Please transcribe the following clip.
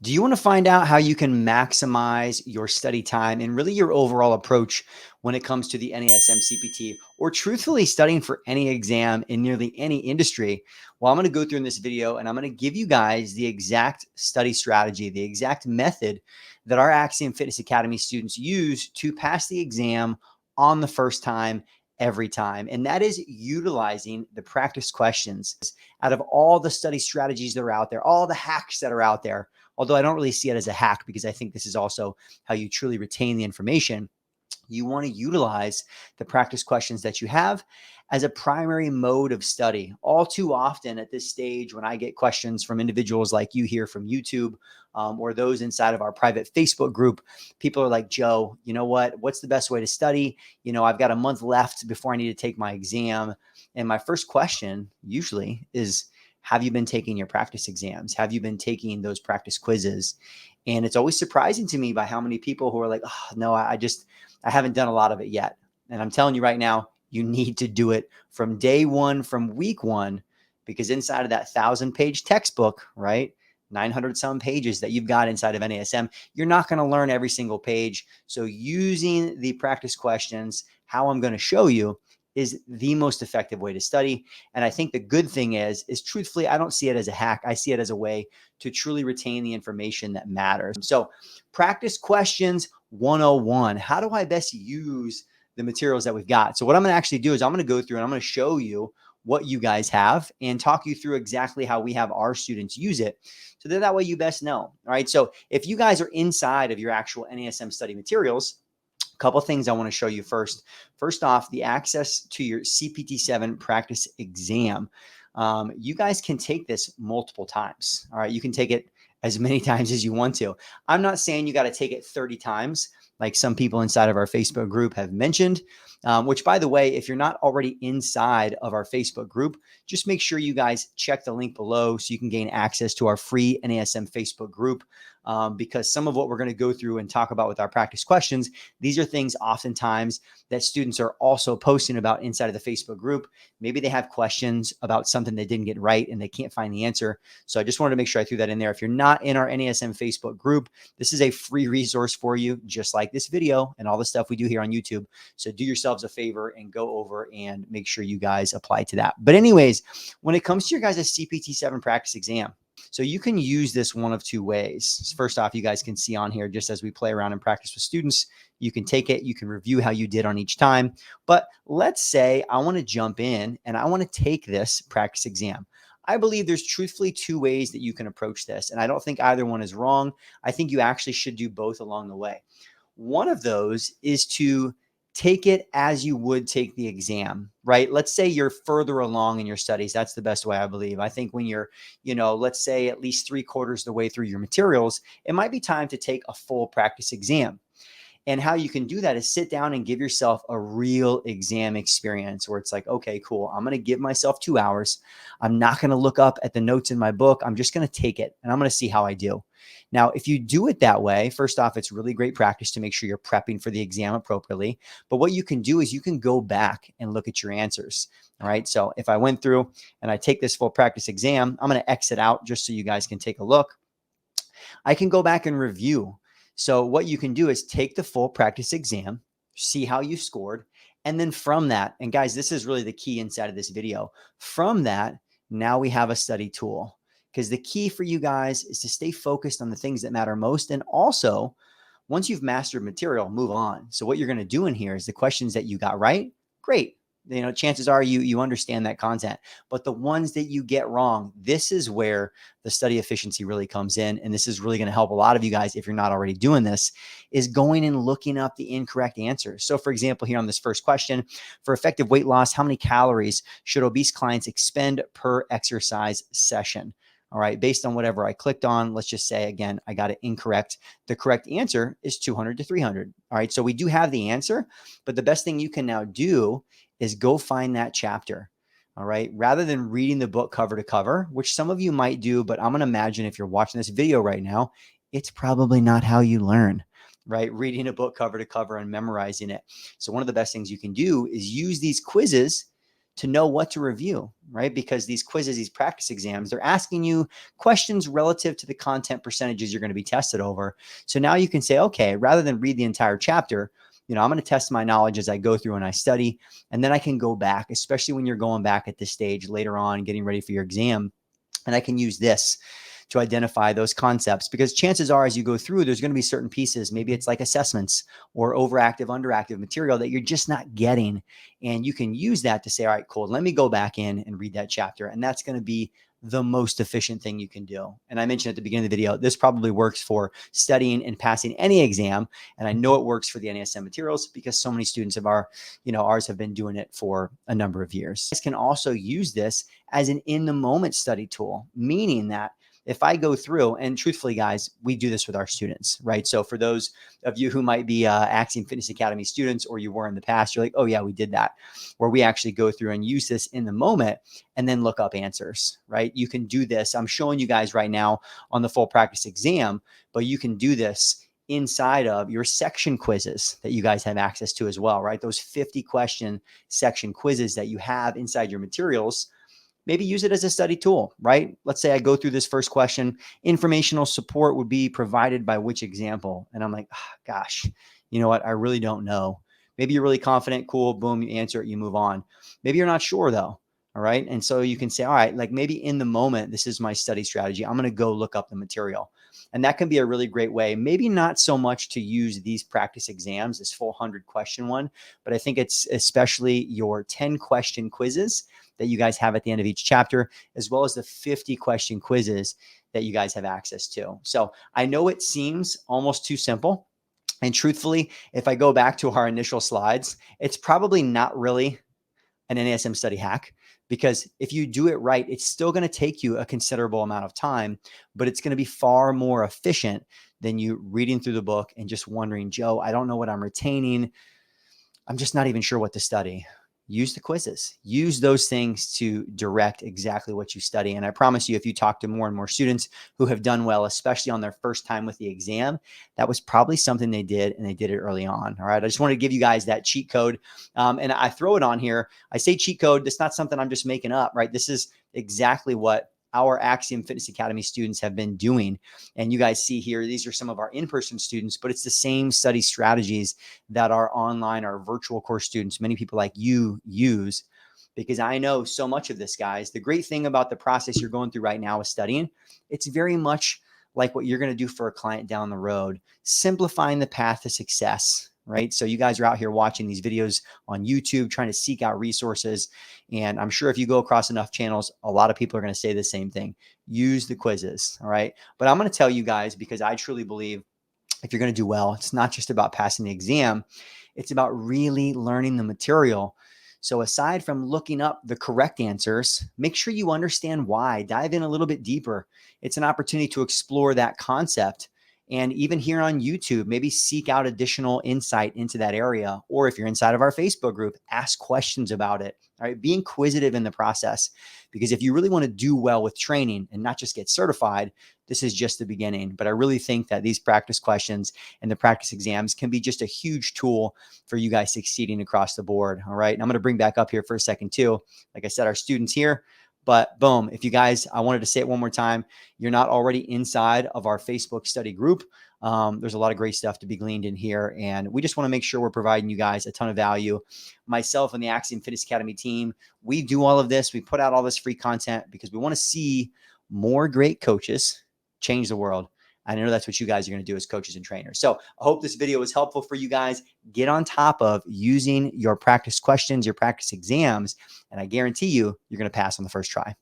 Do you want to find out how you can maximize your study time and really your overall approach when it comes to the NASM-CPT or truthfully studying for any exam in nearly any industry? Well, I'm going to go through in this video and I'm going to give you guys the exact study strategy, the exact method that our Axiom Fitness Academy students use to pass the exam on the first time every time. And that is utilizing the practice questions out of all the study strategies that are out there, all the hacks that are out there. Although I don't really see it as a hack because I think this is also how you truly retain the information. You want to utilize the practice questions that you have as a primary mode of study. All too often at this stage, when I get questions from individuals like you here from YouTube or those inside of our private Facebook group, people are like, Joe, you know what? What's the best way to study? I've got a month left before I need to take my exam. And my first question usually is, have you been taking your practice exams? Have you been taking those practice quizzes? And it's always surprising to me by how many people who are like, oh, no, I haven't done a lot of it yet. And I'm telling you right now, you need to do it from day one, from week one, because inside of that 1,000-page textbook, right? 900 some pages that you've got inside of NASM, you're not going to learn every single page. So using the practice questions, how I'm going to show you, is the most effective way to study. And I think the good thing is truthfully, I don't see it as a hack. I see it as a way to truly retain the information that matters. So practice questions 101. How do I best use the materials that we've got? So what I'm going to actually do is I'm going to go through and I'm going to show you what you guys have and talk you through exactly how we have our students use it. So that way you best know. All right. So if you guys are inside of your actual NASM study materials, couple of things I want to show you first. First off, the access to your CPT-7 practice exam. You guys can take this multiple times. All right. You can take it as many times as you want to. I'm not saying you got to take it 30 times like some people inside of our Facebook group have mentioned, which, by the way, if you're not already inside of our Facebook group, just make sure you guys check the link below so you can gain access to our free NASM Facebook group. Because some of what we're going to go through and talk about with our practice questions, these are things oftentimes that students are also posting about inside of the Facebook group. Maybe they have questions about something they didn't get right and they can't find the answer. So I just wanted to make sure I threw that in there. If you're not in our NASM Facebook group, this is a free resource for you, just like this video and all the stuff we do here on YouTube. So do yourselves a favor and go over and make sure you guys apply to that. But anyways, when it comes to your guys' CPT-7 practice exam, so you can use this one of two ways. First off, you guys can see on here, just as we play around and practice with students, you can take it, you can review how you did on each time. But let's say I want to jump in and I want to take this practice exam. I believe there's truthfully two ways that you can approach this. And I don't think either one is wrong. I think you actually should do both along the way. One of those is to take it as you would take the exam, right? Let's say you're further along in your studies. That's the best way, I believe. I think when you're, let's say at least 3/4 of the way through your materials, it might be time to take a full practice exam. And how you can do that is sit down and give yourself a real exam experience where it's like, okay, cool. I'm going to give myself 2 hours. I'm not going to look up at the notes in my book. I'm just going to take it and I'm going to see how I do. Now, if you do it that way, first off, it's really great practice to make sure you're prepping for the exam appropriately. But what you can do is you can go back and look at your answers. All right. So if I went through and I take this full practice exam, I'm going to exit out just so you guys can take a look. I can go back and review. So what you can do is take the full practice exam, see how you scored. And then from that, and guys, this is really the key inside of this video. From that, now we have a study tool. Because the key for you guys is to stay focused on the things that matter most. And also, once you've mastered material, move on. So what you're going to do in here is the questions that you got right, great. Chances are you understand that content, but the ones that you get wrong, this is where the study efficiency really comes in. And this is really going to help a lot of you guys, if you're not already doing this, is going and looking up the incorrect answers. So for example, here on this first question, for effective weight loss, how many calories should obese clients expend per exercise session? All right, based on whatever I clicked on, let's just say, again, I got it incorrect. The correct answer is 200 to 300. All right, so we do have the answer, but the best thing you can now do is go find that chapter. All right, rather than reading the book cover to cover, which some of you might do, but I'm going to imagine if you're watching this video right now, it's probably not how you learn, right? Reading a book cover to cover and memorizing it. So one of the best things you can do is use these quizzes to know what to review, right? Because these quizzes, these practice exams, they're asking you questions relative to the content percentages you're going to be tested over. So now you can say, okay, rather than read the entire chapter, I'm going to test my knowledge as I go through and I study, and then I can go back, especially when you're going back at this stage later on, getting ready for your exam. And I can use this to identify those concepts, because chances are as you go through, there's going to be certain pieces. Maybe it's like assessments or overactive, underactive material that you're just not getting. And you can use that to say, all right, cool, let me go back in and read that chapter. And that's going to be the most efficient thing you can do. And I mentioned at the beginning of the video, this probably works for studying and passing any exam. And I know it works for the NASM materials because so many students of ours have been doing it for a number of years. You guys can also use this as an in the moment study tool, meaning that if I go through, and truthfully, guys, we do this with our students, right? So for those of you who might be Axiom Fitness Academy students, or you were in the past, you're like, oh yeah, we did that, where we actually go through and use this in the moment and then look up answers, right? You can do this. I'm showing you guys right now on the full practice exam, but you can do this inside of your section quizzes that you guys have access to as well, right? Those 50 question section quizzes that you have inside your materials. Maybe use it as a study tool, right? Let's say I go through this first question, informational support would be provided by which example? And I'm like, oh, gosh, you know what? I really don't know. Maybe you're really confident, cool, boom, you answer it, you move on. Maybe you're not sure though. All right. And so you can say, all right, like maybe in the moment, this is my study strategy. I'm going to go look up the material. And that can be a really great way, maybe not so much to use these practice exams, this full 100 question one, but I think it's especially your 10 question quizzes that you guys have at the end of each chapter, as well as the 50 question quizzes that you guys have access to. So I know it seems almost too simple. And truthfully, if I go back to our initial slides, it's probably not really an NASM study hack, because if you do it right, it's still going to take you a considerable amount of time, but it's going to be far more efficient than you reading through the book and just wondering, Joe, I don't know what I'm retaining. I'm just not even sure what to study. Use the quizzes. Use those things to direct exactly what you study. And I promise you, if you talk to more and more students who have done well, especially on their first time with the exam, that was probably something they did, and they did it early on. All right. I just wanted to give you guys that cheat code. And I throw it on here. I say cheat code. That's not something I'm just making up, right? This is exactly what our Axiom Fitness Academy students have been doing. And you guys see here, these are some of our in-person students, but it's the same study strategies that our online, our virtual course students, many people like you use, because I know so much of this, guys. The great thing about the process you're going through right now with studying, it's very much like what you're going to do for a client down the road, simplifying the path to success. Right. So you guys are out here watching these videos on YouTube, trying to seek out resources. And I'm sure if you go across enough channels, a lot of people are going to say the same thing. Use the quizzes. All right. But I'm going to tell you guys, because I truly believe if you're going to do well, it's not just about passing the exam. It's about really learning the material. So aside from looking up the correct answers, make sure you understand why. Dive in a little bit deeper. It's an opportunity to explore that concept. And even here on YouTube, maybe seek out additional insight into that area. Or if you're inside of our Facebook group, ask questions about it. All right. Be inquisitive in the process, because if you really want to do well with training and not just get certified, this is just the beginning. But I really think that these practice questions and the practice exams can be just a huge tool for you guys succeeding across the board. All right. And I'm going to bring back up here for a second too. Like I said, our students here. But boom, if you guys, I wanted to say it one more time, you're not already inside of our Facebook study group. There's a lot of great stuff to be gleaned in here. And we just want to make sure we're providing you guys a ton of value. Myself and the Axiom Fitness Academy team, we do all of this. We put out all this free content because we want to see more great coaches change the world. I know that's what you guys are going to do as coaches and trainers. So I hope this video was helpful for you guys. Get on top of using your practice questions, your practice exams, and I guarantee you, you're going to pass on the first try.